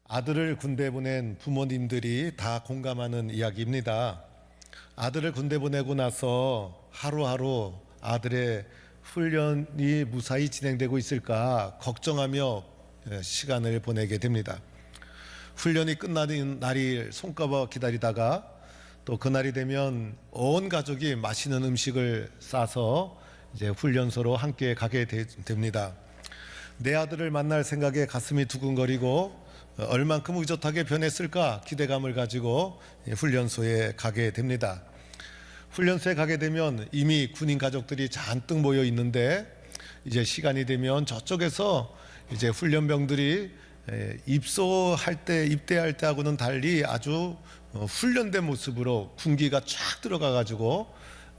아들을 군대 보낸 부모님들이 다 공감하는 이야기입니다. 아들을 군대 보내고 나서 하루하루 아들의 훈련이 무사히 진행되고 있을까 걱정하며 시간을 보내게 됩니다. 훈련이 끝나는 날이 손꼽아 기다리다가 또 그날이 되면 온 가족이 맛있는 음식을 싸서 이제 훈련소로 함께 가게 됩니다. 내 아들을 만날 생각에 가슴이 두근거리고 얼만큼 의젓하게 변했을까 기대감을 가지고 훈련소에 가게 됩니다. 훈련소에 가게 되면 이미 군인 가족들이 잔뜩 모여 있는데 이제 시간이 되면 저쪽에서 이제 훈련병들이 입대할 때하고는 달리 아주 훈련된 모습으로 군기가 쫙 들어가 가지고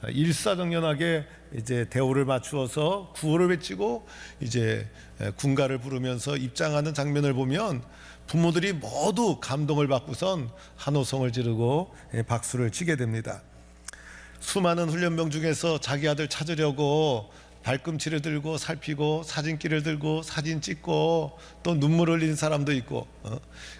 일사정연하게 이제 대호를 맞추어서 구호를 외치고 이제 군가를 부르면서 입장하는 장면을 보면 부모들이 모두 감동을 받고선 한호성을 지르고 박수를 치게 됩니다. 수많은 훈련병 중에서 자기 아들 찾으려고 발꿈치를 들고 살피고 사진기를 들고 사진 찍고 또 눈물 흘리는 사람도 있고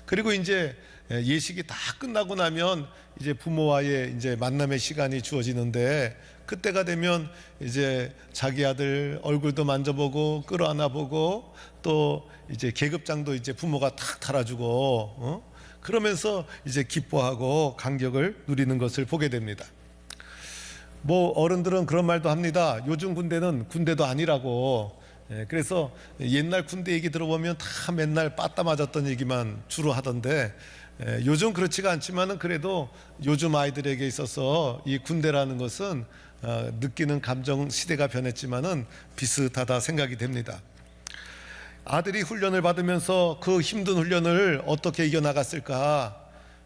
그리고 이제 예식이 다 끝나고 나면 이제 부모와의 이제 만남의 시간이 주어지는데 그때가 되면 이제 자기 아들 얼굴도 만져보고 끌어안아보고 또 이제 계급장도 이제 부모가 탁 달아주고 그러면서 이제 기뻐하고 감격을 누리는 것을 보게 됩니다. 뭐 어른들은 그런 말도 합니다. 요즘 군대는 군대도 아니라고. 그래서 옛날 군대 얘기 들어보면 다 맨날 빠따 맞았던 얘기만 주로 하던데 요즘 그렇지가 않지만은 그래도 요즘 아이들에게 있어서 이 군대라는 것은 느끼는 감정 시대가 변했지만은 비슷하다 생각이 됩니다. 아들이 훈련을 받으면서 그 힘든 훈련을 어떻게 이겨나갔을까?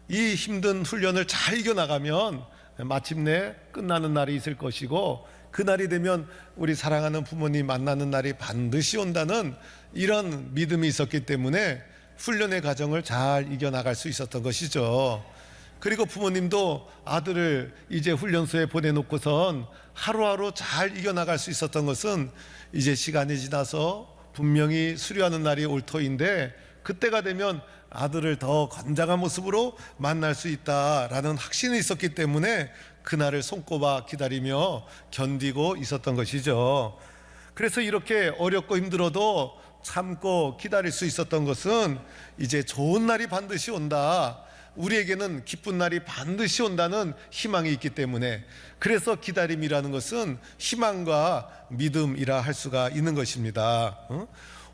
이 힘든 훈련을 잘 이겨나가면 마침내 끝나는 날이 있을 것이고 그날이 되면 우리 사랑하는 부모님 만나는 날이 반드시 온다는 이런 믿음이 있었기 때문에 훈련의 과정을 잘 이겨나갈 수 있었던 것이죠. 그리고 부모님도 아들을 이제 훈련소에 보내놓고선 하루하루 잘 이겨나갈 수 있었던 것은 이제 시간이 지나서 분명히 수료하는 날이 올 터인데 그때가 되면 아들을 더 건장한 모습으로 만날 수 있다라는 확신이 있었기 때문에 그날을 손꼽아 기다리며 견디고 있었던 것이죠. 그래서 이렇게 어렵고 힘들어도 참고 기다릴 수 있었던 것은 이제 좋은 날이 반드시 온다, 우리에게는 기쁜 날이 반드시 온다는 희망이 있기 때문에, 그래서 기다림이라는 것은 희망과 믿음이라 할 수가 있는 것입니다.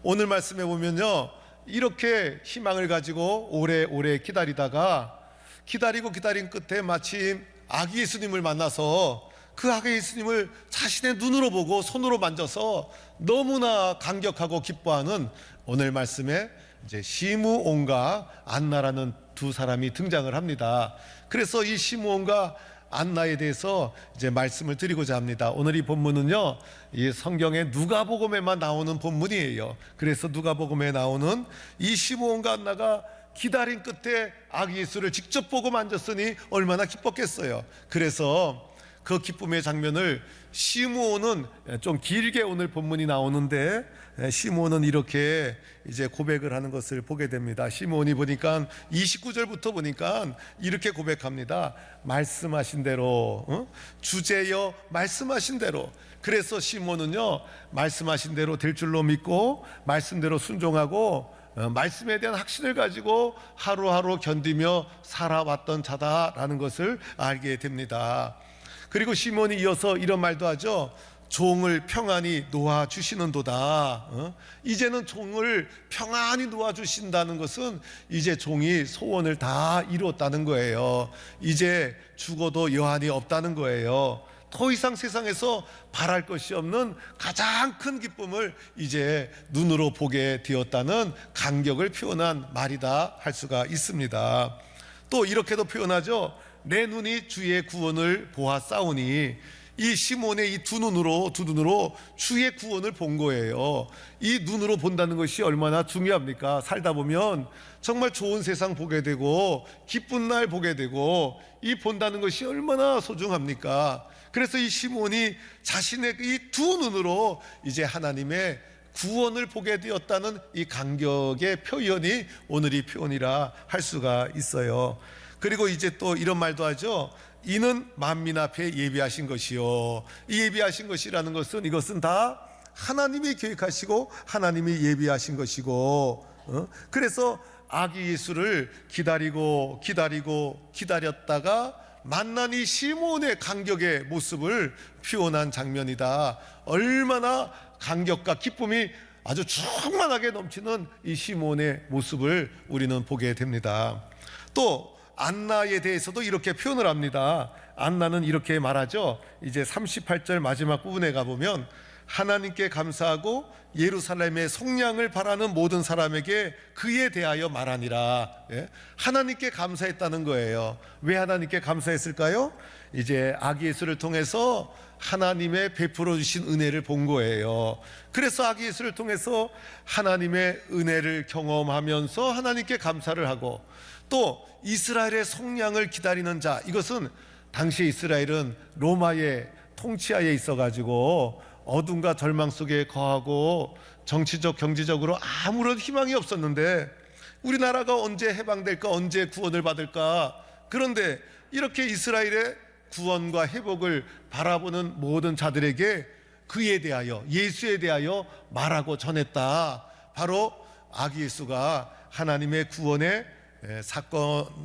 오늘 말씀해 보면요, 이렇게 희망을 가지고 오래오래 기다리다가 기다리고 기다린 끝에 마침 아기 예수님을 만나서 그 아기 예수님을 자신의 눈으로 보고 손으로 만져서 너무나 감격하고 기뻐하는 오늘 말씀에 이제 시므온과 안나라는 두 사람이 등장을 합니다. 그래서 이 시므온과 안나에 대해서 이제 말씀을 드리고자 합니다. 오늘 이 본문은요, 이 성경의 누가복음에만 나오는 본문이에요. 그래서 누가복음에 나오는 이 시므온과 안나가 기다린 끝에 아기 예수를 직접 보고 만졌으니 얼마나 기뻤겠어요. 그래서 그 기쁨의 장면을 시므온은 좀 길게 오늘 본문이 나오는데 시므온은 이렇게 이제 고백을 하는 것을 보게 됩니다. 시므온이 보니까 29절부터 보니까 이렇게 고백합니다. 말씀하신 대로, 주제여 말씀하신 대로. 그래서 시므온은요, 말씀하신 대로 될 줄로 믿고 말씀대로 순종하고 말씀에 대한 확신을 가지고 하루하루 견디며 살아왔던 자다라는 것을 알게 됩니다. 그리고 시몬이 이어서 이런 말도 하죠. 종을 평안히 놓아주시는도다. 이제는 종을 평안히 놓아주신다는 것은 이제 종이 소원을 다 이루었다는 거예요. 이제 죽어도 여한이 없다는 거예요. 더 이상 세상에서 바랄 것이 없는 가장 큰 기쁨을 이제 눈으로 보게 되었다는 감격을 표현한 말이다 할 수가 있습니다. 또 이렇게도 표현하죠. 내 눈이 주의 구원을 보았사오니. 이 시몬의 이 두 눈으로 주의 구원을 본 거예요. 이 눈으로 본다는 것이 얼마나 중요합니까? 살다 보면 정말 좋은 세상 보게 되고 기쁜 날 보게 되고 이 본다는 것이 얼마나 소중합니까? 그래서 이 시몬이 자신의 이 두 눈으로 이제 하나님의 구원을 보게 되었다는 이 간격의 표현이 오늘 이 표현이라 할 수가 있어요. 그리고 이제 또 이런 말도 하죠. 이는 만민 앞에 예비하신 것이요. 이 예비하신 것이라는 것은 이것은 다 하나님이 계획하시고 하나님이 예비하신 것이고, 그래서 아기 예수를 기다렸다가 만난 이 시몬의 감격의 모습을 표현한 장면이다. 얼마나 감격과 기쁨이 아주 충만하게 넘치는 이 시몬의 모습을 우리는 보게 됩니다. 또 안나에 대해서도 이렇게 표현을 합니다. 안나는 이렇게 말하죠. 이제 38절 마지막 부분에 가보면 하나님께 감사하고 예루살렘의 속량을 바라는 모든 사람에게 그에 대하여 말하니라. 하나님께 감사했다는 거예요. 왜 하나님께 감사했을까요? 이제 아기 예수를 통해서 하나님의 베풀어 주신 은혜를 본 거예요. 그래서 아기 예수를 통해서 하나님의 은혜를 경험하면서 하나님께 감사를 하고, 또 이스라엘의 속량을 기다리는 자, 이것은 당시 이스라엘은 로마의 통치하에 있어가지고 어둠과 절망 속에 거하고 정치적 경제적으로 아무런 희망이 없었는데 우리나라가 언제 해방될까, 언제 구원을 받을까. 그런데 이렇게 이스라엘의 구원과 회복을 바라보는 모든 자들에게 그에 대하여, 예수에 대하여 말하고 전했다. 바로 아기 예수가 하나님의 구원의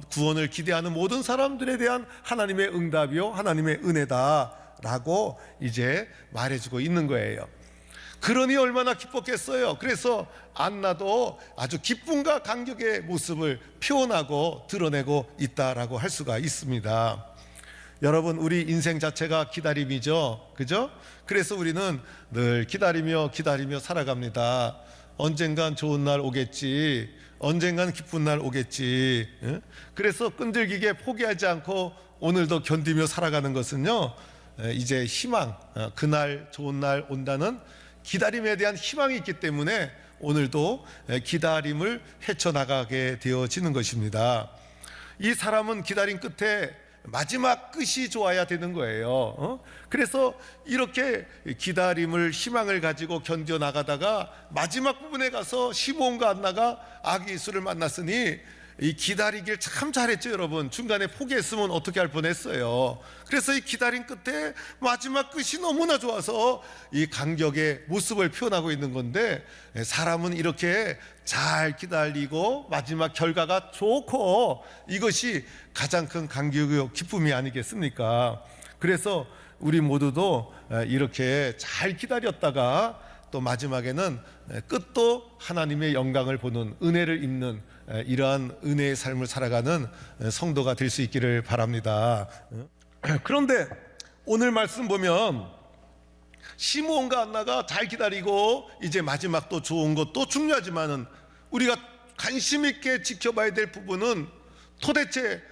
구원을 기대하는 모든 사람들에 대한 하나님의 응답이요, 하나님의 은혜다라고 이제 말해주고 있는 거예요. 그러니 얼마나 기뻤겠어요. 그래서 안나도 아주 기쁨과 감격의 모습을 표현하고 드러내고 있다라고 할 수가 있습니다. 여러분, 우리 인생 자체가 기다림이죠, 그죠? 그래서 우리는 늘 기다리며 살아갑니다. 언젠간 좋은 날 오겠지, 언젠간 기쁜 날 오겠지. 그래서 끈질기게 포기하지 않고 오늘도 견디며 살아가는 것은요, 이제 희망, 그날 좋은 날 온다는 기다림에 대한 희망이 있기 때문에 오늘도 기다림을 헤쳐나가게 되어지는 것입니다. 이 사람은 기다림 끝에 마지막 끝이 좋아야 되는 거예요. 그래서 이렇게 기다림을, 희망을 가지고 견뎌나가다가 마지막 부분에 가서 시몬과 안나가 아기 예수를 만났으니 이 기다리길 참 잘했죠. 여러분, 중간에 포기했으면 어떻게 할 뻔했어요. 그래서 이 기다림 끝에 마지막 끝이 너무나 좋아서 이 감격의 모습을 표현하고 있는 건데, 사람은 이렇게 잘 기다리고 마지막 결과가 좋고 이것이 가장 큰 감격이요, 기쁨이 아니겠습니까? 그래서 우리 모두도 이렇게 잘 기다렸다가 또 마지막에는 끝도 하나님의 영광을 보는, 은혜를 입는 이러한 은혜의 삶을 살아가는 성도가 될 수 있기를 바랍니다. 그런데 오늘 말씀 보면 시몬과 안나가 잘 기다리고 이제 마지막 또 좋은 것도 중요하지만은 우리가 관심 있게 지켜봐야 될 부분은 도대체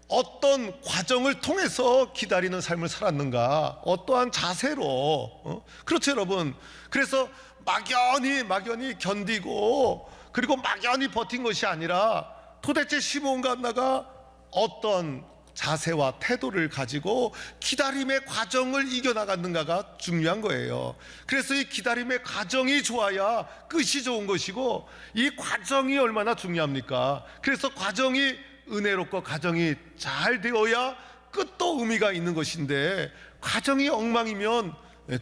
어떤 과정을 통해서 기다리는 삶을 살았는가, 어떠한 자세로. 그렇죠, 여러분. 그래서 막연히 견디고 그리고 막연히 버틴 것이 아니라 도대체 시몬과 안나가 어떤 자세와 태도를 가지고 기다림의 과정을 이겨나갔는가가 중요한 거예요. 그래서 이 기다림의 과정이 좋아야 끝이 좋은 것이고, 이 과정이 얼마나 중요합니까? 그래서 과정이 은혜롭고 과정이 잘 되어야 끝도 의미가 있는 것인데, 과정이 엉망이면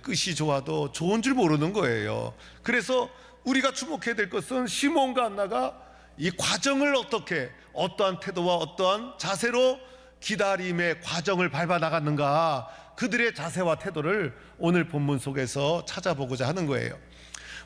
끝이 좋아도 좋은 줄 모르는 거예요. 그래서 우리가 주목해야 될 것은 시몬과 안나가 이 과정을 어떻게, 어떠한 태도와 어떠한 자세로 기다림의 과정을 밟아 나갔는가, 그들의 자세와 태도를 오늘 본문 속에서 찾아보고자 하는 거예요.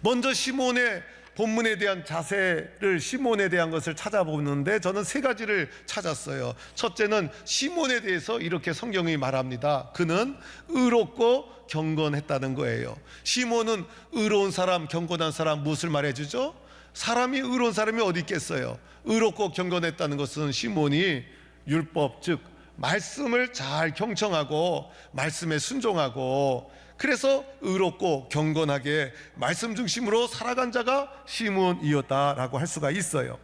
먼저 시몬의 본문에 대한 자세를, 시몬에 대한 것을 찾아보는데 저는 세 가지를 찾았어요. 첫째는 시몬에 대해서 이렇게 성경이 말합니다. 그는 의롭고 경건했다는 거예요. 시몬은 의로운 사람, 경건한 사람, 무엇을 말해주죠? 사람이 의로운 사람이 어디 있겠어요? 의롭고 경건했다는 것은 시몬이 율법, 즉 말씀을 잘 경청하고 말씀에 순종하고, 그래서 의롭고 경건하게 말씀 중심으로 살아간 자가 시몬이었다라고 할 수가 있어요.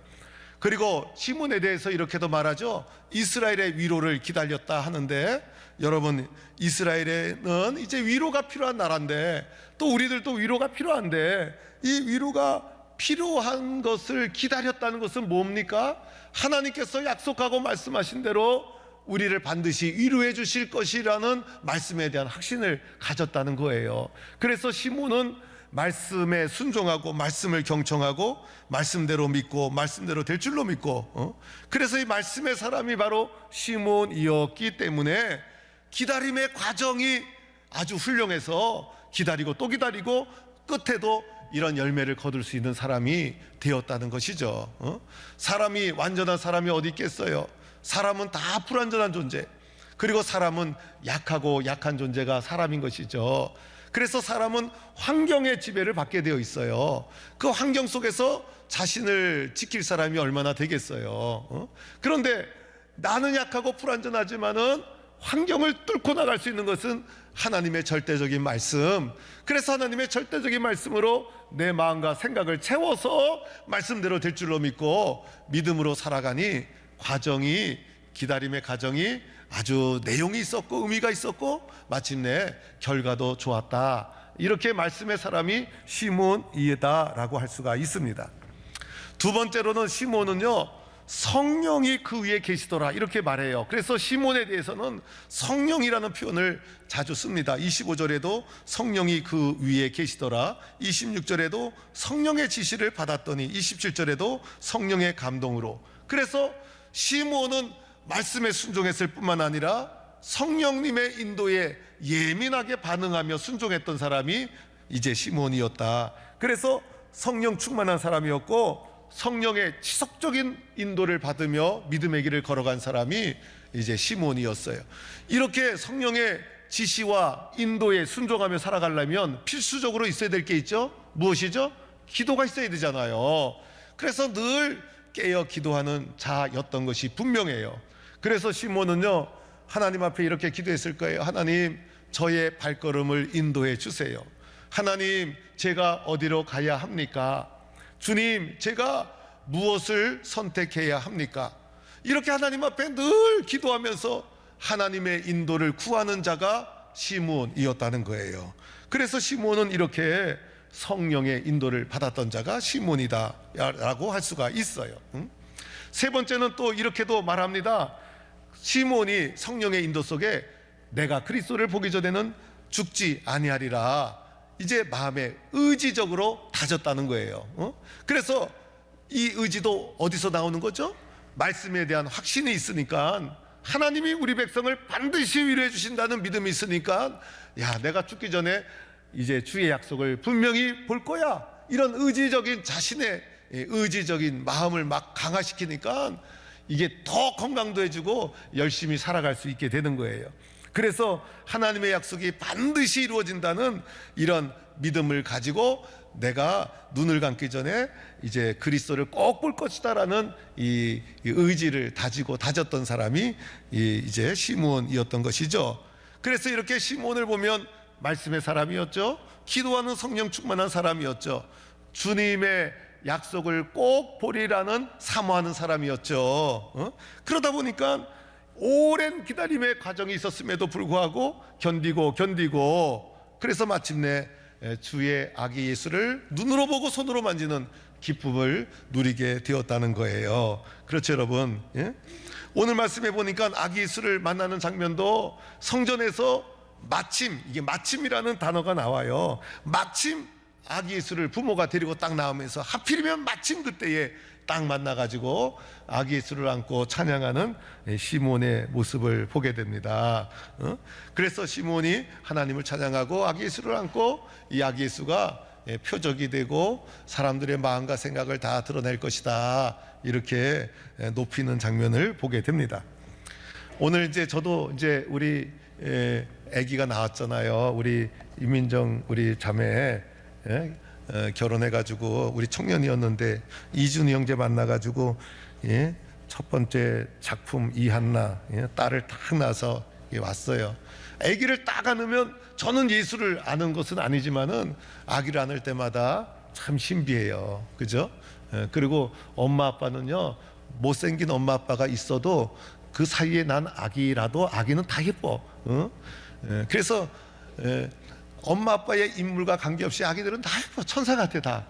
그리고 시몬에 대해서 이렇게도 말하죠. 이스라엘의 위로를 기다렸다 하는데, 여러분, 이스라엘에는 이제 위로가 필요한 나라인데, 또 우리들도 위로가 필요한데, 이 위로가 필요한 것을 기다렸다는 것은 뭡니까? 하나님께서 약속하고 말씀하신 대로 우리를 반드시 위로해 주실 것이라는 말씀에 대한 확신을 가졌다는 거예요. 그래서 시몬은 말씀에 순종하고 말씀을 경청하고 말씀대로 믿고 말씀대로 될 줄로 믿고, 그래서 이 말씀의 사람이 바로 시몬이었기 때문에 기다림의 과정이 아주 훌륭해서 기다리고 또 기다리고 끝에도 이런 열매를 거둘 수 있는 사람이 되었다는 것이죠. 사람이, 완전한 사람이 어디 있겠어요? 사람은 다 불완전한 존재, 그리고 사람은 약하고 약한 존재가 사람인 것이죠. 그래서 사람은 환경의 지배를 받게 되어 있어요. 그 환경 속에서 자신을 지킬 사람이 얼마나 되겠어요. 그런데 나는 약하고 불완전하지만은 환경을 뚫고 나갈 수 있는 것은 하나님의 절대적인 말씀. 그래서 하나님의 절대적인 말씀으로 내 마음과 생각을 채워서 말씀대로 될 줄로 믿고 믿음으로 살아가니 과정이, 기다림의 과정이 아주 내용이 있었고 의미가 있었고 마침내 결과도 좋았다. 이렇게 말씀의 사람이 시몬이다라고 할 수가 있습니다. 두 번째로는 시몬은요, 성령이 그 위에 계시더라 이렇게 말해요. 그래서 시몬에 대해서는 성령이라는 표현을 자주 씁니다. 25절에도 성령이 그 위에 계시더라, 26절에도 성령의 지시를 받았더니, 27절에도 성령의 감동으로. 그래서 시몬은 말씀에 순종했을 뿐만 아니라 성령님의 인도에 예민하게 반응하며 순종했던 사람이 이제 시몬이었다. 그래서 성령 충만한 사람이었고 성령의 지속적인 인도를 받으며 믿음의 길을 걸어간 사람이 이제 시몬이었어요. 이렇게 성령의 지시와 인도에 순종하며 살아가려면 필수적으로 있어야 될 게 있죠. 무엇이죠? 기도가 있어야 되잖아요. 그래서 늘 깨어 기도하는 자였던 것이 분명해요. 그래서 시몬은요, 하나님 앞에 이렇게 기도했을 거예요. 하나님, 저의 발걸음을 인도해 주세요. 하나님, 제가 어디로 가야 합니까? 주님, 제가 무엇을 선택해야 합니까? 이렇게 하나님 앞에 늘 기도하면서 하나님의 인도를 구하는 자가 시몬이었다는 거예요. 그래서 시몬은 이렇게 성령의 인도를 받았던 자가 시몬이다 라고 할 수가 있어요. 세 번째는 또 이렇게도 말합니다. 시몬이 성령의 인도 속에 내가 그리스도를 보기 전에는 죽지 아니하리라 이제 마음에 의지적으로 다졌다는 거예요. 그래서 이 의지도 어디서 나오는 거죠? 말씀에 대한 확신이 있으니까, 하나님이 우리 백성을 반드시 위로해 주신다는 믿음이 있으니까, 야, 내가 죽기 전에 이제 주의 약속을 분명히 볼 거야, 이런 의지적인, 자신의 의지적인 마음을 막 강화시키니까 이게 더 건강도해주고 열심히 살아갈 수 있게 되는 거예요. 그래서 하나님의 약속이 반드시 이루어진다는 이런 믿음을 가지고 내가 눈을 감기 전에 이제 그리스도를 꼭 볼 것이다라는 이 의지를 다지고 다졌던 사람이 이제 시몬이었던 것이죠. 그래서 이렇게 시몬을 보면 말씀의 사람이었죠. 기도하는 성령 충만한 사람이었죠. 주님의 약속을 꼭 보리라는 사모하는 사람이었죠. 그러다 보니까 오랜 기다림의 과정이 있었음에도 불구하고 견디고 그래서 마침내 주의 아기 예수를 눈으로 보고 손으로 만지는 기쁨을 누리게 되었다는 거예요. 그렇죠, 여러분? 예? 오늘 말씀해 보니까 아기 예수를 만나는 장면도 성전에서 마침, 이게 마침이라는 단어가 나와요. 마침 아기 예수를 부모가 데리고 딱 나오면서 하필이면 마침 그때에 딱 만나가지고 아기 예수를 안고 찬양하는 시몬의 모습을 보게 됩니다. 그래서 시몬이 하나님을 찬양하고 아기 예수를 안고 이 아기 예수가 표적이 되고 사람들의 마음과 생각을 다 드러낼 것이다, 이렇게 높이는 장면을 보게 됩니다. 오늘 이제 저도 이제 우리 아기가 나왔잖아요. 우리 이민정 우리 자매 결혼해가지고 우리 청년이었는데 이준희 형제 만나가지고 첫 번째 작품 이한나 딸을 딱 낳아서 왔어요. 아기를 딱 안으면, 저는 예수를 아는 것은 아니지만은 아기를 안을 때마다 참 신비해요. 그죠? 그리고 엄마 아빠는요, 못생긴 엄마 아빠가 있어도 그 사이에 난 아기라도 아기는 다 예뻐. 그래서 엄마 아빠의 인물과 관계없이 아기들은 다 예뻐. 천사 같아 다.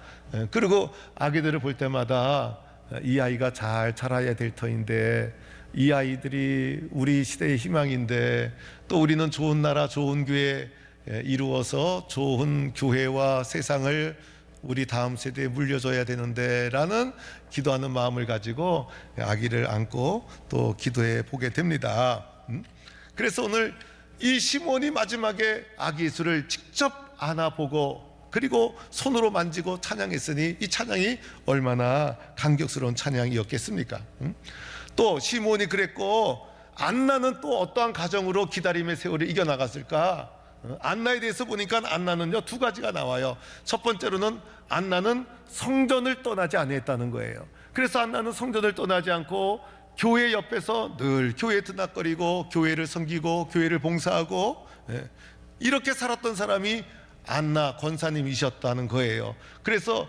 그리고 아기들을 볼 때마다 이 아이가 잘 자라야 될 터인데, 이 아이들이 우리 시대의 희망인데, 또 우리는 좋은 나라 좋은 교회 이루어서 좋은 교회와 세상을 우리 다음 세대에 물려줘야 되는데 라는 기도하는 마음을 가지고 아기를 안고 또 기도해 보게 됩니다. 그래서 오늘 이 시몬이 마지막에 아기 예수를 직접 안아보고 그리고 손으로 만지고 찬양했으니 이 찬양이 얼마나 감격스러운 찬양이었겠습니까? 또 시몬이 그랬고, 안나는 또 어떠한 가정으로 기다림의 세월을 이겨나갔을까? 안나에 대해서 보니까 안나는요, 두 가지가 나와요. 첫 번째로는 안나는 성전을 떠나지 않았다는 거예요. 그래서 안나는 성전을 떠나지 않고 교회 옆에서 늘 교회에 드나거리고 교회를 섬기고 교회를 봉사하고, 이렇게 살았던 사람이 안나 권사님이셨다는 거예요. 그래서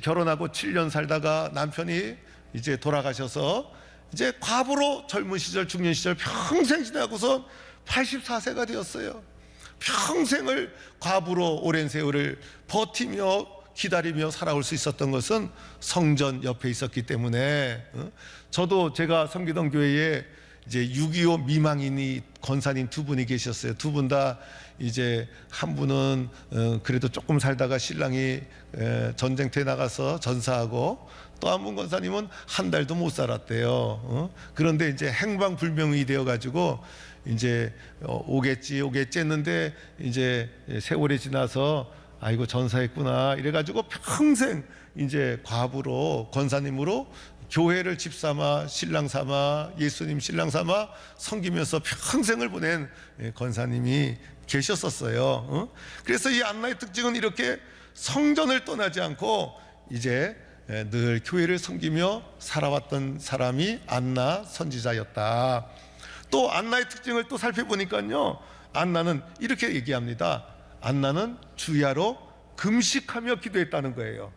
결혼하고 7년 살다가 남편이 이제 돌아가셔서 이제 과부로 젊은 시절 중년 시절 평생 지나고서 84세가 되었어요. 평생을 과부로 오랜 세월을 버티며 기다리며 살아올 수 있었던 것은 성전 옆에 있었기 때문에, 저도 제가 섬기던 교회에 이제 6.25 미망인이 권사님 두 분이 계셨어요. 두 분 다 이제 한 분은 그래도 조금 살다가 신랑이 전쟁터에 나가서 전사하고, 또 한 분 권사님은 한 달도 못 살았대요. 그런데 이제 행방불명이 되어 가지고 이제 오겠지 했는데 이제 세월이 지나서 아이고 전사했구나 이래 가지고 평생 이제 과부로 권사님으로 교회를 집 삼아 신랑 삼아 예수님 신랑 삼아 섬기면서 평생을 보낸 권사님이 계셨었어요. 그래서 이 안나의 특징은 이렇게 성전을 떠나지 않고 이제 늘 교회를 섬기며 살아왔던 사람이 안나 선지자였다. 또 안나의 특징을 또 살펴보니까요, 안나는 이렇게 얘기합니다. 안나는 주야로 금식하며 기도했다는 거예요.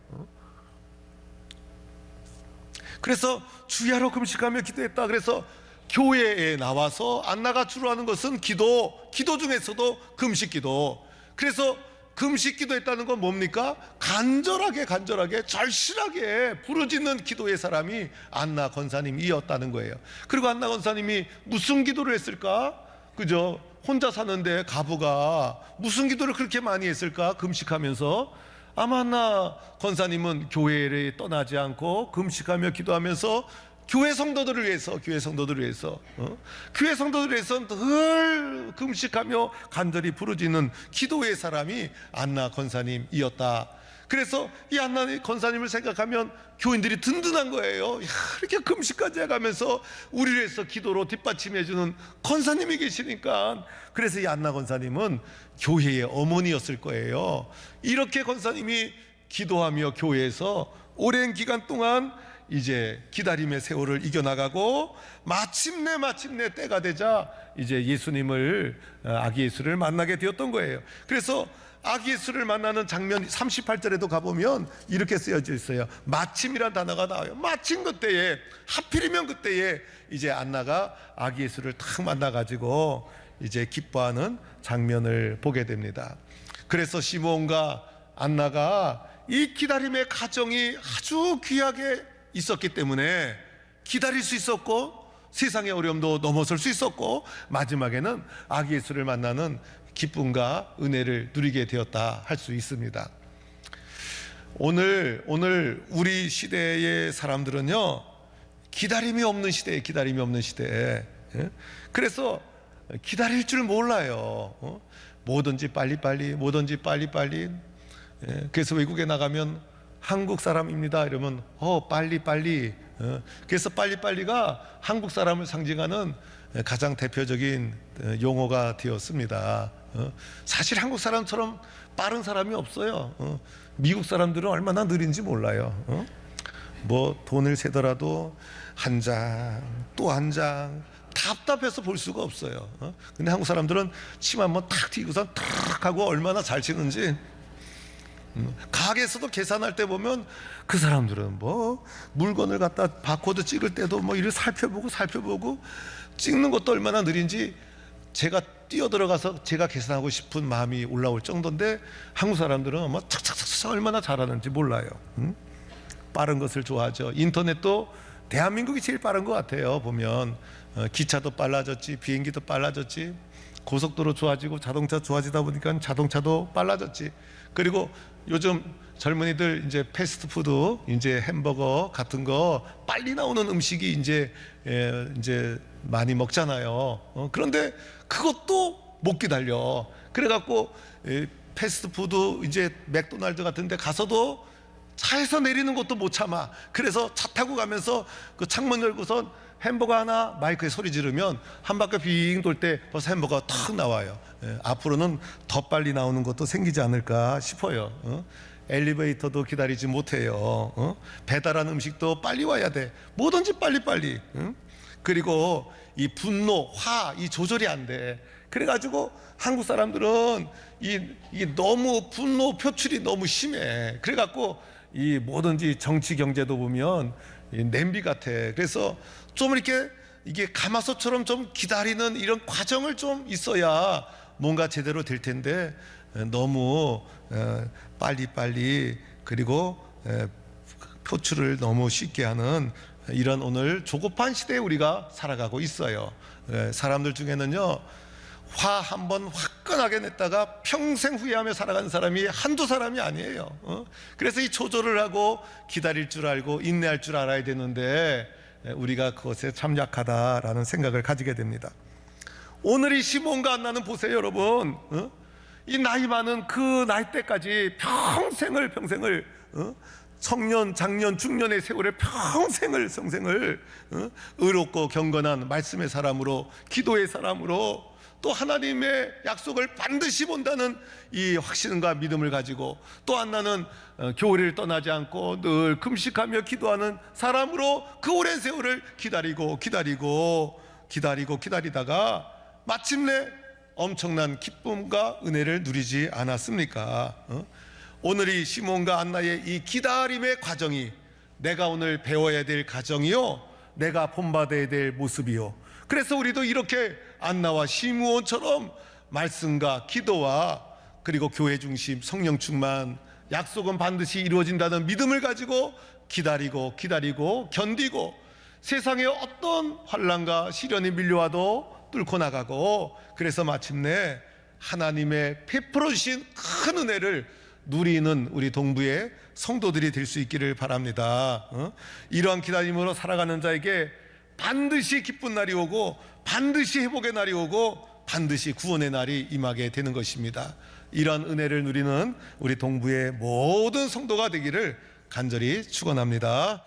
그래서 주야로 금식하며 기도했다. 그래서 교회에 나와서 안나가 주로 하는 것은 기도 중에서도 금식 기도. 그래서 금식 기도했다는 건 뭡니까? 간절하게 절실하게 부르짖는 기도의 사람이 안나 권사님이었다는 거예요. 그리고 안나 권사님이 무슨 기도를 했을까? 그죠? 혼자 사는데 가부가 무슨 기도를 그렇게 많이 했을까? 금식하면서. 아마 안나 권사님은 교회를 떠나지 않고 금식하며 기도하면서 교회 성도들을 위해서 늘 금식하며 간절히 부르짖는 기도의 사람이 안나 권사님이었다. 그래서 이 안나 권사님을 생각하면 교인들이 든든한 거예요. 이렇게 금식까지 해가면서 우리를 위해서 기도로 뒷받침해주는 권사님이 계시니까. 그래서 이 안나 권사님은 교회의 어머니였을 거예요. 이렇게 권사님이 기도하며 교회에서 오랜 기간 동안 이제 기다림의 세월을 이겨나가고 마침내 때가 되자 이제 예수님을 아기 예수를 만나게 되었던 거예요. 그래서 아기 예수를 만나는 장면 38절에도 가보면 이렇게 쓰여져 있어요. 마침이란 단어가 나와요. 마침 그때에, 하필이면 그때에 이제 안나가 아기 예수를 탁 만나가지고 이제 기뻐하는 장면을 보게 됩니다. 그래서 시몬과 안나가 이 기다림의 과정이 아주 귀하게 있었기 때문에 기다릴 수 있었고 세상의 어려움도 넘어설 수 있었고 마지막에는 아기 예수를 만나는 기쁨과 은혜를 누리게 되었다 할 수 있습니다. 오늘 우리 시대의 사람들은요, 기다림이 없는 시대에 그래서 기다릴 줄 몰라요. 뭐든지 빨리빨리. 그래서 외국에 나가면 한국 사람입니다 이러면 빨리. 그래서 빨리빨리가 한국 사람을 상징하는 가장 대표적인 용어가 되었습니다. 사실 한국 사람처럼 빠른 사람이 없어요. 미국 사람들은 얼마나 느린지 몰라요. 뭐 돈을 세더라도 한 장 또 한 장 답답해서 볼 수가 없어요. 근데 한국 사람들은 침 한번 탁 튀고서 탁 하고 얼마나 잘 치는지 가게에서도 계산할 때 보면 그 사람들은 뭐 물건을 갖다 바코드 찍을 때도 뭐 이를 살펴보고 찍는 것도 얼마나 느린지 제가 뛰어들어가서 제가 계산하고 싶은 마음이 올라올 정도인데, 한국 사람들은 뭐 착착착착 얼마나 잘하는지 몰라요. 빠른 것을 좋아하죠. 인터넷도 대한민국이 제일 빠른 것 같아요. 보면 기차도 빨라졌지, 비행기도 빨라졌지, 고속도로 좋아지고 자동차 좋아지다 보니까 자동차도 빨라졌지. 그리고 요즘 젊은이들 이제 패스트푸드, 이제 햄버거 같은 거 빨리 나오는 음식이 이제 많이 먹잖아요. 그런데 그것도 못 기다려. 그래갖고 패스트푸드 이제 맥도날드 같은데 가서도 차에서 내리는 것도 못 참아. 그래서 차 타고 가면서 그 창문 열고선 햄버거 하나 마이크에 소리 지르면 한 바퀴 빙 돌 때 벌써 햄버거가 탁 나와요. 앞으로는 더 빨리 나오는 것도 생기지 않을까 싶어요. 엘리베이터도 기다리지 못해요. 배달한 음식도 빨리 와야 돼. 뭐든지 빨리빨리. 그리고 이 분노, 화, 이 조절이 안 돼. 그래가지고 한국 사람들은 이 너무 분노 표출이 너무 심해. 그래갖고 이 뭐든지 정치 경제도 보면 이 냄비 같아. 그래서 좀 이렇게 이게 가마솥처럼 좀 기다리는 이런 과정을 좀 있어야 뭔가 제대로 될 텐데, 너무 빨리빨리, 그리고 표출을 너무 쉽게 하는 이런 오늘 조급한 시대에 우리가 살아가고 있어요. 사람들 중에는요, 화 한 번 화끈하게 냈다가 평생 후회하며 살아가는 사람이 한두 사람이 아니에요. 그래서 이 조절을 하고 기다릴 줄 알고 인내할 줄 알아야 되는데, 우리가 그것에 참 약하다라는 생각을 가지게 됩니다. 오늘 이 시몬과 안나는 보세요, 여러분. 이 나이 많은 그 나이 때까지 평생을 청년, 장년, 중년의 세월의 평생을 의롭고 경건한 말씀의 사람으로, 기도의 사람으로, 또 하나님의 약속을 반드시 본다는 이 확신과 믿음을 가지고, 또 안나는 교회를 떠나지 않고 늘 금식하며 기도하는 사람으로 그 오랜 세월을 기다리다가 마침내 엄청난 기쁨과 은혜를 누리지 않았습니까? 오늘 이 시몬과 안나의 이 기다림의 과정이 내가 오늘 배워야 될 과정이요, 내가 본받아야 될 모습이요. 그래서 우리도 이렇게 안나와 시므온처럼 말씀과 기도와 그리고 교회 중심, 성령 충만, 약속은 반드시 이루어진다는 믿음을 가지고 기다리고 견디고, 세상에 어떤 환난과 시련이 밀려와도 뚫고 나가고, 그래서 마침내 하나님의 베풀어 주신 큰 은혜를 누리는 우리 동부의 성도들이 될 수 있기를 바랍니다. 이러한 기다림으로 살아가는 자에게 반드시 기쁜 날이 오고, 반드시 회복의 날이 오고, 반드시 구원의 날이 임하게 되는 것입니다. 이러한 은혜를 누리는 우리 동부의 모든 성도가 되기를 간절히 축원합니다.